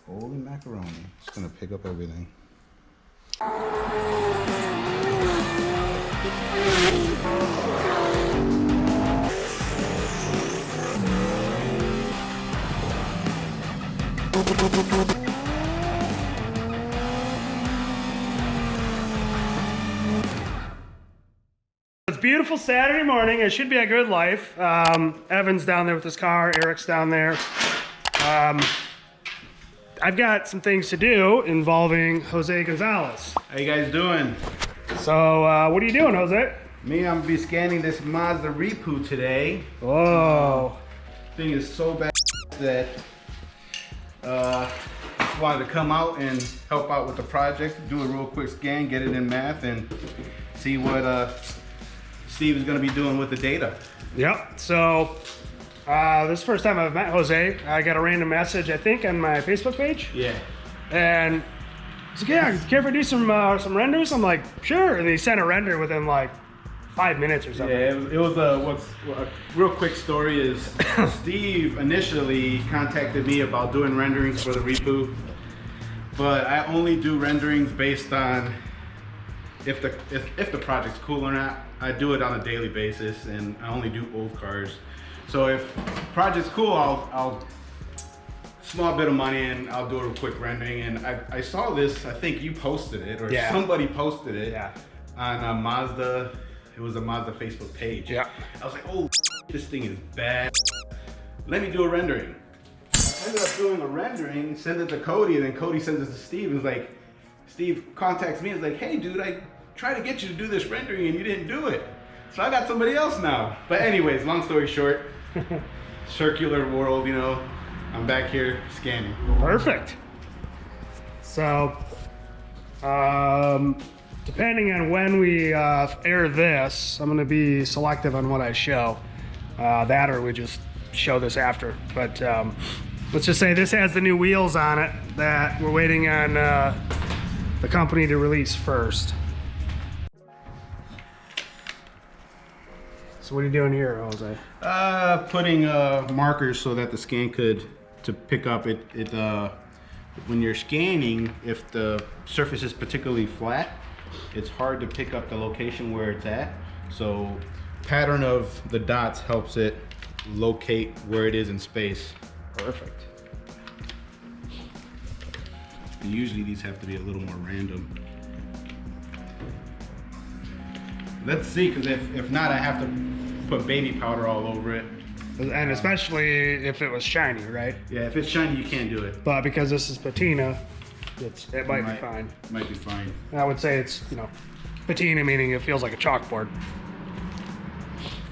Holy macaroni. It's gonna pick up everything. It's a beautiful Saturday morning. It should be a good life. Evan's down there with his car. Eric's down there. I've got some things to do involving Jose Gonzales. How you guys doing? So, what are you doing, Jose? Me, I'm gonna be scanning this Mazda Repu today. Whoa. Thing is so bad that just wanted to come out and help out with the project, do a real quick scan, get it in math, and see what Steve is gonna be doing with the data. Yep. So, this is the first time I've met Jose. I got a random message, I think, on my Facebook page. Yeah. And he's like, yeah, care if I do some renders? I'm like, sure. And he sent a render within like 5 minutes or something. Yeah, it was a real quick story is Steve initially contacted me about doing renderings for the Repu, but I only do renderings based on if the project's cool or not. I do it on a daily basis, and I only do old cars. So if project's cool, I'll small bit of money and I'll do a quick rendering. And I saw this, I think you posted it or somebody posted it on a Mazda. It was a Mazda Facebook page. Yeah. I was like, oh, this thing is bad. Let me do a rendering. I ended up doing a rendering, send it to Cody, and then Cody sends it to Steve. And it's like, Steve contacts me and is like, hey dude, I tried to get you to do this rendering and you didn't do it. So I got somebody else now. But anyways, long story short, circular world, you know, I'm back here scanning. Perfect. So, depending on when we air this, I'm going to be selective on what I show. That or we just show this after. But let's just say this has the new wheels on it that we're waiting on the company to release first. So what are you doing here, Jose? Putting markers so that the scan could pick up it. When you're scanning, if the surface is particularly flat, it's hard to pick up the location where it's at. So pattern of the dots helps it locate where it is in space. Perfect. Usually these have to be a little more random. Let's see, because if not, I have to put baby powder all over it. And especially if it was shiny, right? Yeah, if it's shiny, you can't do it. But because this is patina, it might be fine. Might be fine. I would say it's, you know, patina meaning it feels like a chalkboard.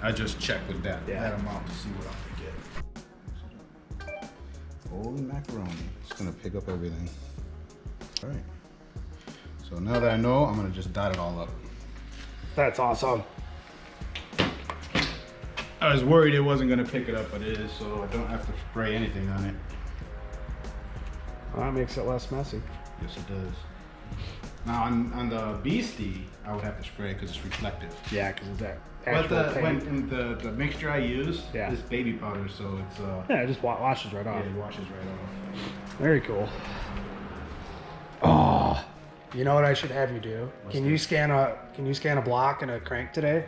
I just check with that amount to see what I can get. Holy macaroni. It's gonna pick up everything. All right. So now that I know, I'm gonna just dot it all up. That's awesome. I was worried it wasn't gonna pick it up, but it is, so I don't have to spray anything on it. Well, that makes it less messy. Yes, it does. Now on the Beastie, I would have to spray because it's reflective. Yeah, because of that But actual paint. the mixture I use is baby powder, so it's yeah, it just washes right off. Yeah, it washes right off. Very cool. Oh, you know what I should have you do? Can you scan a block and a crank today?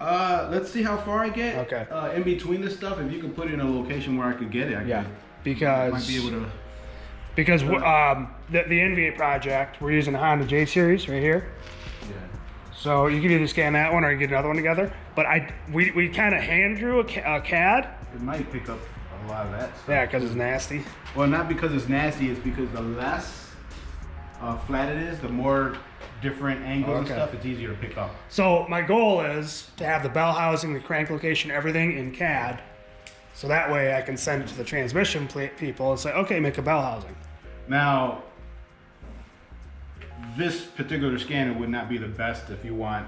Let's see how far I get. Okay. In between this stuff, if you can put it in a location where I could get it, because might be able to. Because the Enviate project, we're using the Honda J series right here. Yeah. So you can either scan that one or you get another one together. But we kind of hand drew a CAD. It might pick up a lot of that stuff. Yeah, because it's nasty. Well, not because it's nasty. It's because the less flat it is, the more different angles and stuff, it's easier to pick up. So my goal is to have the bell housing, the crank location, everything in CAD. So that way I can send it to the transmission people and say, okay, make a bell housing. Now, this particular scanner would not be the best if you want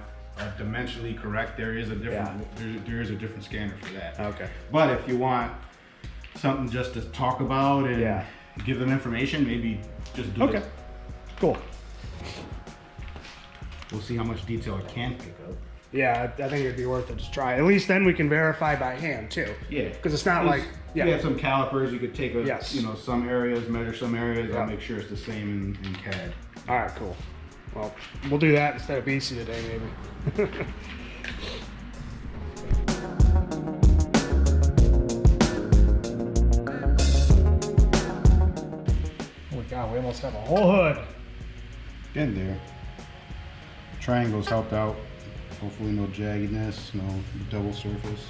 dimensionally correct. There is a different there is a different scanner for that. Okay. But if you want something just to talk about and give them information, maybe just do it. Cool. We'll see how much detail it can pick up. Yeah, I think it'd be worth it to try. At least then we can verify by hand too. Yeah. Because it's not like Yeah. You have some calipers, you could take a, Yes. you know, some areas, measure some areas. Yeah. I'll make sure it's the same in CAD. All right, cool. Well, we'll do that instead of BC today, maybe. Oh my God, we almost have a whole hood. In there. Triangles helped out. Hopefully no jaggedness, no double surface.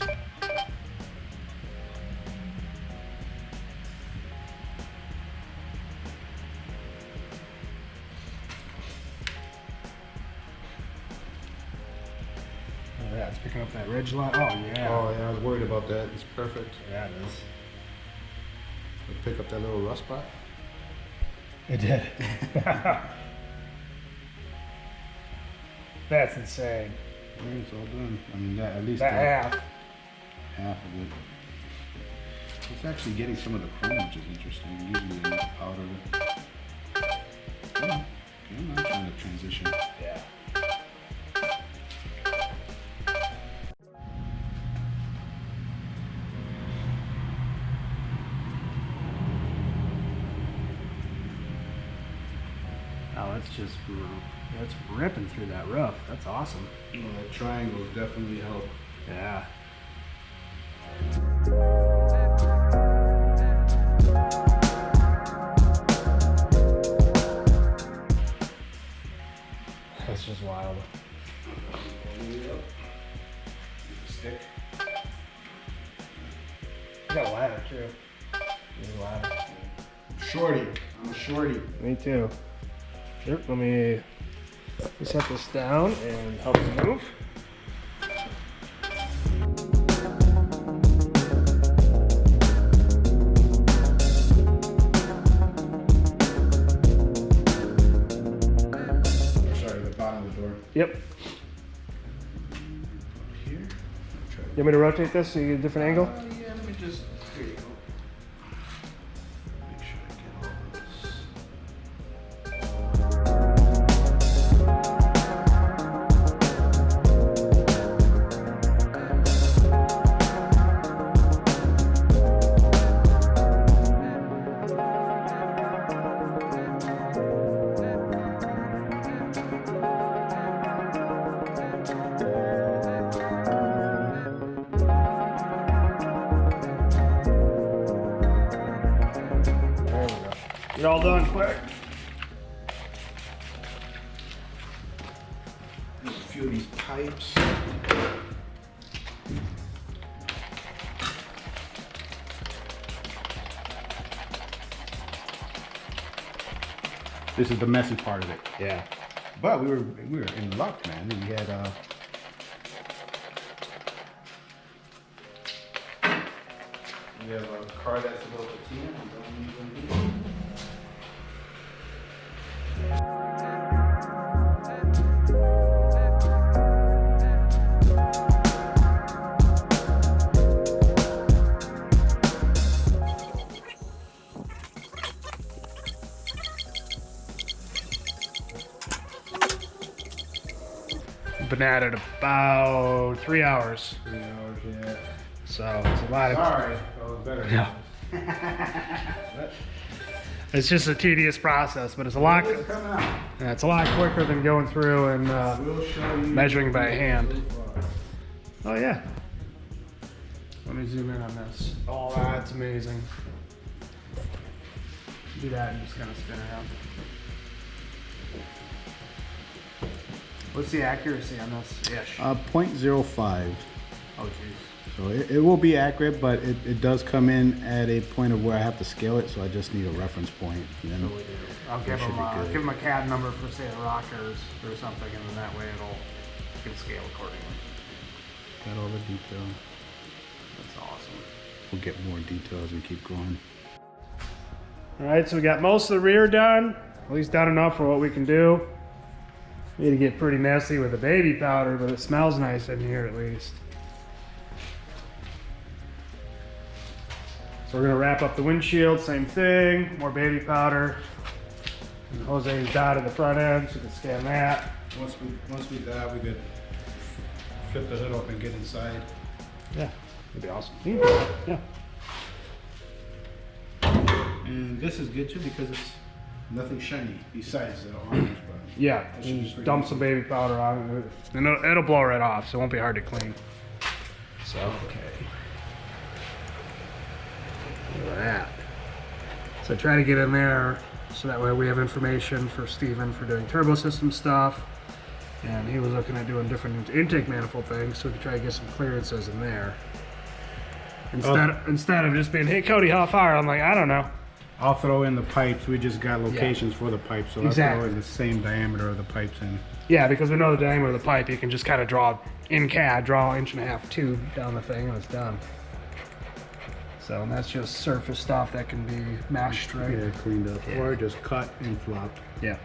Oh yeah, it's picking up that ridge line. Oh yeah. Oh yeah, I was worried about that. It's perfect. Yeah, it is. It'll pick up that little rust spot. It did. That's insane. Yeah, it's all done. I mean, that, at least That the- half. half of it. It's actually getting some of the chrome, which is interesting. Usually they use powder. I'm not trying to transition. Yeah. Oh, that's ripping through that roof. That's awesome. Well, the triangles definitely help. Yeah. That's just wild. Stick. You got a ladder too. You got a ladder. Shorty. I'm a shorty. Me too. Here, let me set this down and help you move. Sorry, the bottom of the door. Yep. Here. You want me to rotate this so you get a different angle? Yeah, let me just. Here you go. Make sure I get all this. There we go. Get all done quick. A few of these pipes. This is the messy part of it. Yeah. But we were in luck, man. We had we have a car that's a little patina. We don't even need. Been at it about 3 hours. 3 hours, yeah. So it's a lot of. Sorry, that was better. Yeah. It's just a tedious process, but it's a lot. It's coming out. Yeah, it's a lot quicker than going through and We'll show you measuring by hand. so far. Oh yeah. Let me zoom in on this. Oh, that's amazing. Do that and just kind of spin around. What's the accuracy on this ish? 0.05. Oh geez. So it will be accurate, but it does come in at a point of where I have to scale it, so I just need a reference point. And then I'll give should them, be good. give them a CAD number for say the rockers or something, and then that way it'll can scale accordingly. got all the detail. That's awesome. We'll get more detail as we keep going. All right, so we got most of the rear done, at least done enough for what we can do. Need to get pretty messy with the baby powder, but it smells nice in here at least. So we're gonna wrap up the windshield, same thing, more baby powder. And Jose's dotted the front end, so you can scan that. Once we that, we could flip the hood up and get inside. Yeah, that'd be awesome. Yeah. And this is good too because it's nothing shiny besides the orange. But Yeah, that should be just pretty dump good. some baby powder on it, and it'll blow right off, so it won't be hard to clean. So, okay. Look at that. So try to get in there, so that way we have information for Steven for doing turbo system stuff. And he was looking at doing different intake manifold things, so we could try to get some clearances in there. Instead of just being, hey Cody, how far? I'm like, I don't know. I'll throw in the pipes. We just got locations for the pipes, so Exactly. I'll throw in the same diameter of the pipes in. Yeah, because we know the diameter of the pipe, you can just kind of draw in CAD, draw an 1.5 tube down the thing, and it's done. So and that's just surface stuff that can be mashed right. Yeah, cleaned up. Yeah. Or just cut and flop. Yeah.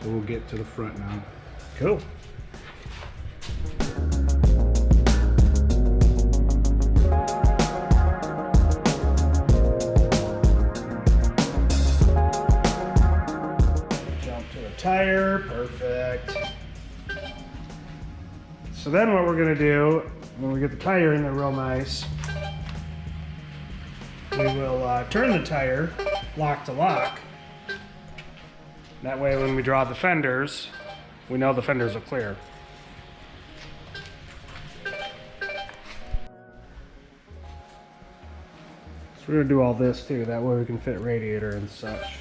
So we'll get to the front now. Cool. Jump to a tire, perfect. So then what we're gonna do, when we get the tire in there real nice, we will turn the tire lock to lock. That way when we draw the fenders, we know the fenders are clear. So we're gonna do all this too, that way we can fit radiator and such.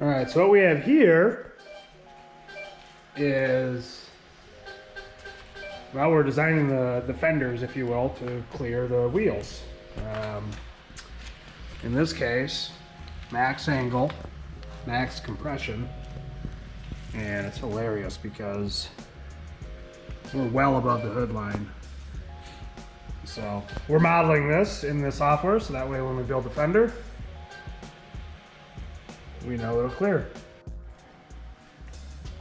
All right, so what we have here is, well, we're designing the fenders, if you will, to clear the wheels. In this case, max angle, max compression, and it's hilarious because we're well above the hood line. So we're modeling this in the software, so that way when we build the fender, we know it'll clear.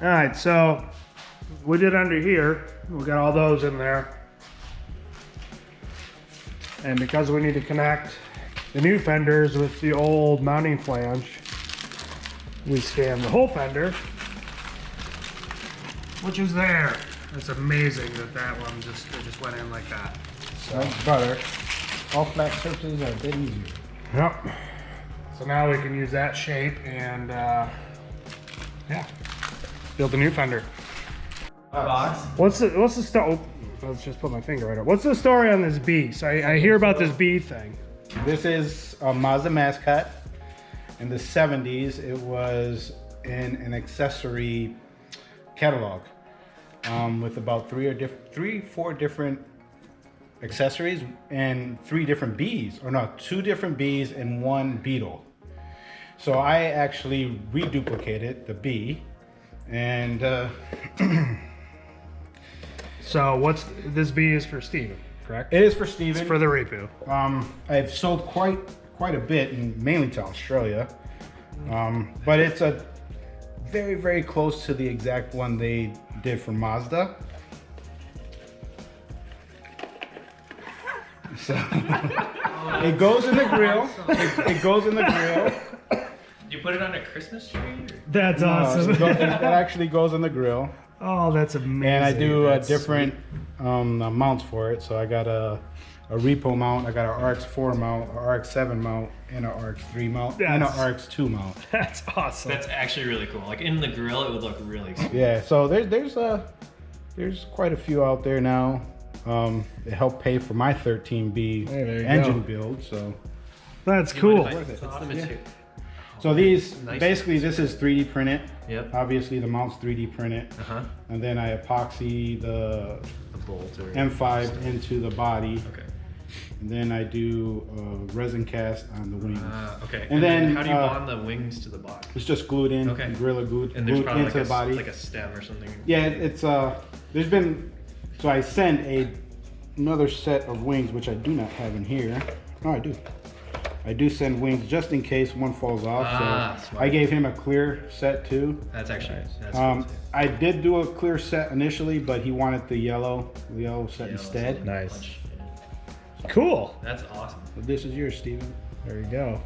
All right, so we did under here. We got all those in there. And because we need to connect the new fenders with the old mounting flange, we scanned the whole fender, which is there. It's amazing that one just went in like that. So, Butter. All flat surfaces are a bit easier. yep. So now we can use that shape and yeah, build a new fender. Box. What's the story? Let's just put my finger right up. What's the story on this beast? I hear about this bee thing. This is a Mazda Mascot. In the 70s, it was in an accessory catalog with about four different accessories and 3 different bees, or no, 2 different bees and 1 beetle. So I actually reduplicated the bee, and So this bee is for Steven, correct? it is for Steven. It's for the Repu. I've sold quite a bit, and mainly to Australia, but it's a very, very close to the exact one they did for Mazda. So it goes in the grill. It goes in the grill. You put it on a Christmas tree? That's It actually goes in the grill, Oh, that's amazing. and I do That's different mounts for it. So I got a Repo mount, I got an RX4 mount, a RX7 mount, and an RX3 mount, and an RX2 mount. That's awesome. That's actually really cool. Like in the grill, it would look really cool. Yeah, so there's quite a few out there now. It helped pay for my 13B Hey, there you engine go. build. So That's cool. What's the material? so these Nice. basically this is 3D printed. Yep. Obviously the mount's 3D printed, Uh-huh. and then I epoxy the A bolt or M5 into the body, Okay. and then I do resin cast on the wings. Okay. And then, how do you bond the wings to the box? It's just glued in, Okay. Gorilla glued, And there's glued probably into the body. like a stem or something. Yeah, it's there's been, so I sent another set of wings, which I do not have in here. No, I do. I do send wings just in case one falls off. So Smart. I gave him a clear set too. That's actually that's cool too. I did do a clear set initially, but he wanted the yellow set Yeah, instead. that's Nice. much- Cool. That's awesome. So this is yours, Steven. There you go.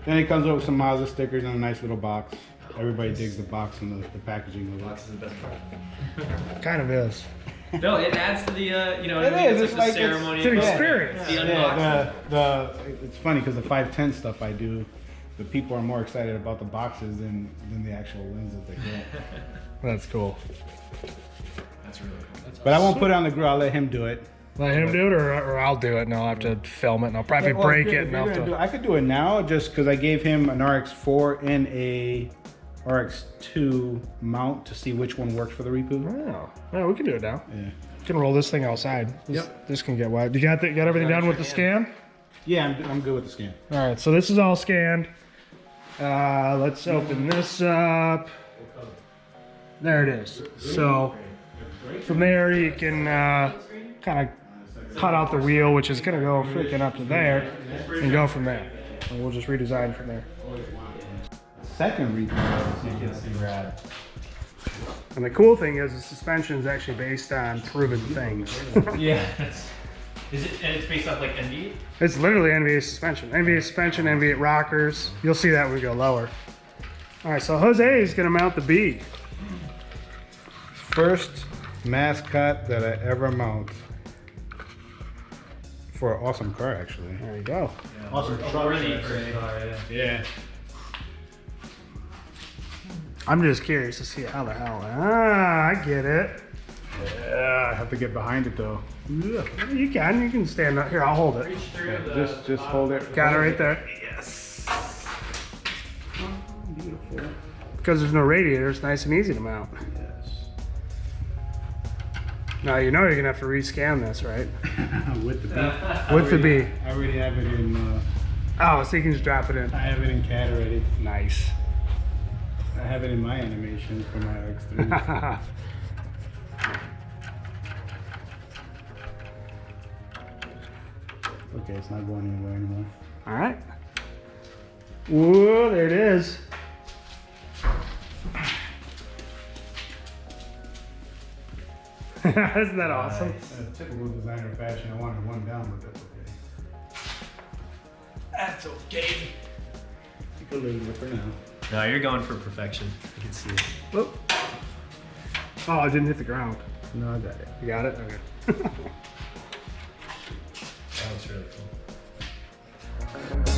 Then it comes with some Mazda stickers and a nice little box. Everybody digs the box and the packaging of it. Box is the best part. Kind of is. No, it adds to the, you know, It I mean, is, it's it's like like the ceremony. it's an of- experience. The Yeah, unboxing. it's funny because the 510 stuff I do, the people are more excited about the boxes than the actual lenses they get. That's cool. That's really cool. That's But I won't put it on the grill. I'll let him do it. Let him do it, or I'll do it, and I'll have to film it, and I'll probably Well, break if it. you're And I'll have gonna do it, to... I could do it now just because I gave him an RX4 and a RX2 mount to see which one worked for the Repu. Oh, yeah, we can do it now. Yeah. We can roll this thing outside. This can get wet. You got everything done with the scan? Yeah, I'm good with the scan. All right, so this is all scanned. Let's open this up. There it is. So from there you can kind of cut out the wheel, which is gonna go freaking up to there, and go from there. And we'll just redesign from there. Second Repu. rad. And the cool thing is the suspension is actually based on proven things. Yeah. Is it, and it's based off like Enviate? It's literally Enviate suspension. Enviate suspension, Enviate rockers. You'll see that when we go lower. All right, so Jose is gonna mount the B. First mascot that I ever mount for an awesome car, actually. There you go. Awesome truck, Worthy should I for say. a car, yeah. Yeah. I'm just curious to see how the hell. Ah, I get it. Yeah, I have to get behind it though. Yeah, you can stand up. Here, I'll hold it. Reach through Yeah, the just hold it. Got it right there. Yes. Beautiful. Because there's no radiator, it's nice and easy to mount. Yes. Now you know you're gonna have to rescan this, right? With the B. With the B. I already have it in. Oh, so you can just drop it in. I have it in CAD already. Nice. I have it in my animation for my X3. Okay, it's not going anywhere anymore. All right. Whoa, there it is. Isn't that awesome? In a typical designer fashion, I wanted one down, but that's okay. That's okay. Take a little bit for now. No, you're going for perfection. You can see it. Whoop. Oh, I didn't hit the ground. No, I got it. You got it? Okay. That was really cool.